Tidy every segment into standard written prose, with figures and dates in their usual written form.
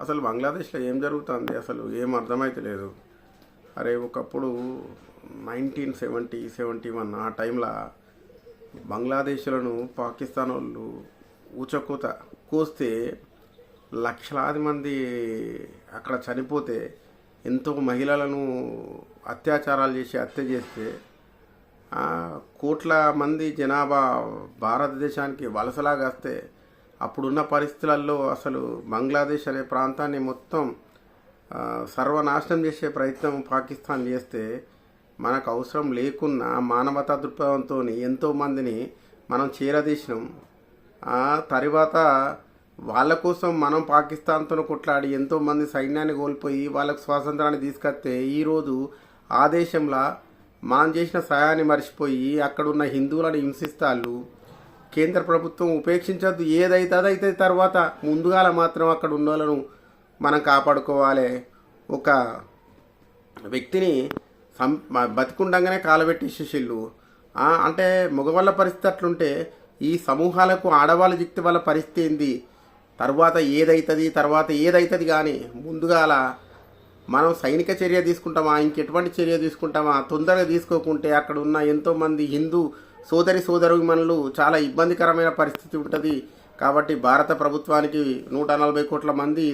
అసలు బంగ్లాదేశ్లో ఏం జరుగుతుంది అసలు ఏం అర్థమైతే లేదు. అరే ఒకప్పుడు 1971 ఆ టైంలో బంగ్లాదేశ్లను పాకిస్తాన్ వాళ్ళు ఊచకోత కోస్తే లక్షలాది మంది అక్కడ చనిపోతే, ఎంతో మహిళలను అత్యాచారాలు చేసి హత్య చేస్తే, కోట్ల మంది జనాభా భారతదేశానికి వలసలాగా వస్తే, అప్పుడున్న పరిస్థితులలో అసలు బంగ్లాదేశ్ అనే ప్రాంతాన్ని మొత్తం సర్వనాశనం చేసే ప్రయత్నం పాకిస్తాన్ చేస్తే, మనకు అవసరం లేకున్నా మానవతా దృక్పథంతో ఎంతోమందిని మనం చేరదీసినాం. తర్వాత వాళ్ళ కోసం మనం పాకిస్తాన్తో కొట్లాడి ఎంతోమంది సైన్యాన్ని కోల్పోయి వాళ్ళకు స్వాతంత్రాన్ని తీసుకొస్తే, ఈరోజు ఆ దేశంలో మనం చేసిన సహాయాన్ని మర్చిపోయి అక్కడున్న హిందువులను హింసిస్తాళ్ళు. కేంద్ర ప్రభుత్వం ఉపేక్షించద్దు, ఏదైతే అదైతే తర్వాత ముందుగాల మాత్రం అక్కడ ఉన్న వాళ్ళను మనం కాపాడుకోవాలి. ఒక వ్యక్తిని బతికుండగానే కాలబెట్టి శిష్యులు అంటే మగవాళ్ళ పరిస్థితి అట్లుంటే, ఈ సమూహాలకు ఆడవాళ్ళ జిక్తి వాళ్ళ పరిస్థితి ఏంది? తర్వాత ఏదైతుంది కానీ ముందుగాల మనం సైనిక చర్య తీసుకుంటామా, ఇంకెటువంటి చర్య తీసుకుంటామా, తొందరగా తీసుకోకుంటే అక్కడ ఉన్న ఎంతోమంది హిందూ సోదరుమణులు చాలా ఇబ్బందికరమైన పరిస్థితి ఉంటుంది. కాబట్టి భారత ప్రభుత్వానికి 140 కోట్ల మంది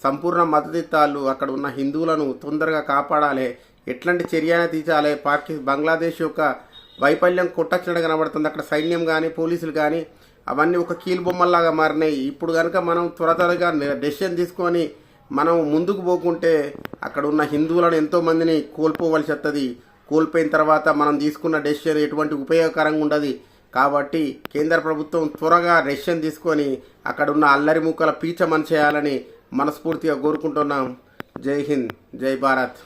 సంపూర్ణ మద్దతు అక్కడ ఉన్న హిందువులను తొందరగా కాపాడాలి. ఎట్లాంటి చర్య తీర్చాలి. బంగ్లాదేశ్ యొక్క వైఫల్యం కొట్టచ్చినట్టు కనబడుతుంది. అక్కడ సైన్యం కానీ పోలీసులు కానీ అవన్నీ ఒక కీలుబొమ్మల్లాగా మారినాయి. ఇప్పుడు కనుక మనం త్వరగా డెసిషన్ తీసుకొని మనం ముందుకు పోకుంటే అక్కడ ఉన్న హిందువులను ఎంతోమందిని కోల్పోవలసి వస్తుంది. కోల్పోయిన తర్వాత మనం తీసుకున్న డెసిషన్ ఎటువంటి ఉపయోగకరంగా ఉండదు. కాబట్టి కేంద్ర ప్రభుత్వం త్వరగా డెసిషన్ తీసుకొని అక్కడ ఉన్న అల్లరి ముక్కల పీచమని చేయాలని మనస్ఫూర్తిగా కోరుకుంటున్నాం. జై హింద్, జై భారత్.